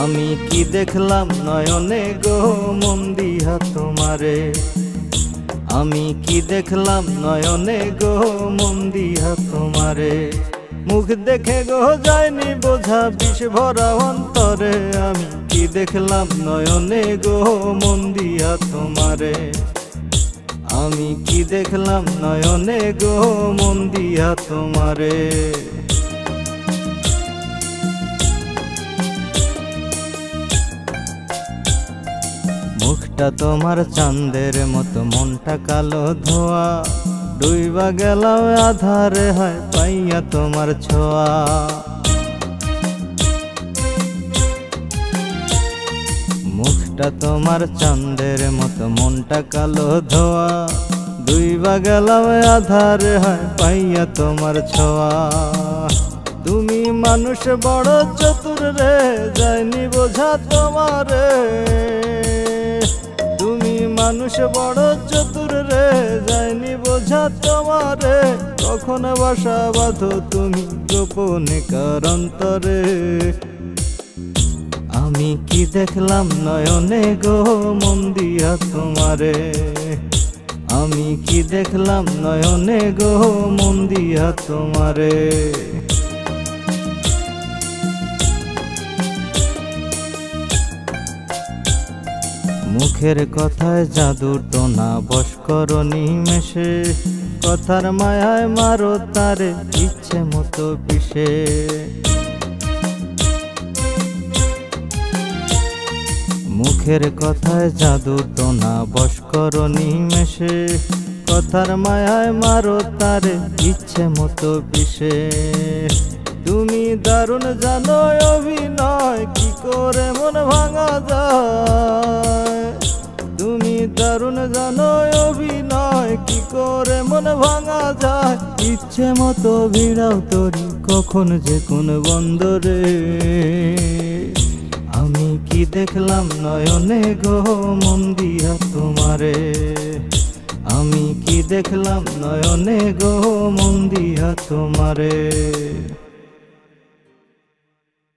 আমি কি দেখলাম নয়নে গো মন দিয়া তোমারে, আমি কি দেখলাম নয়নে গো মন দিয়া তোমারে। মুখ দেখে গো যায়নি বোঝা বিষ ভরা অন্তরে, আমি কি দেখলাম নয়নে গো মন দিয়া তোমারে, আমি কি দেখলাম নয়নে গো মন দিয়া তোমারে। মুখটা তোমার চাঁদের মতো, মনটা কালো ধোয়া, ডুইবা গেলাও আধারে হয় পাইয়া তোমার ছোঁয়া। মুখটা তোমার চাঁদের মতো, মনটা কালো ধোয়া, ডুইবা গেলাও আধারে হয় পাইয়া তোমার ছোঁয়া। তুমি মানুষ বড় চতুর রে, যায়নি বোঝা তোমারে, তুমি মানুষ বড় চতুর রে, যায়নি বোঝা তোমারে। কখন বাসা বাঁধো তুমি গোপনে কার অন্তরে, আমি কি দেখলাম নয়নে গো মন দিয়া তোমারে, আমি কি দেখলাম নয়নে গো মন দিয়া তোমারে। মুখের কথায় জাদু টোনা বশ করো নিমেষে, কথার মায়ায় মারো তারে ইচ্ছে মতো পিষে। মুখের কথায় জাদু টোনা বশ করো নিমেষে, কথার মায়ায় মারো তারে ইচ্ছে মতো পিষে। তুমি দারুণ জানো অভিনয়, কি করে মন ভাঙা যায়। তুমি দারুণ জানো অভিনয়, কি করে মন ভাঙা যায়। ইচ্ছে মতো ভিড়াও তরি কখন যে কোন বন্দরে, আমি কি দেখলাম নয়নে গো মন দিয়া তোমারে, আমি কি দেখলাম নয়নে গো মন দিয়া তোমারে।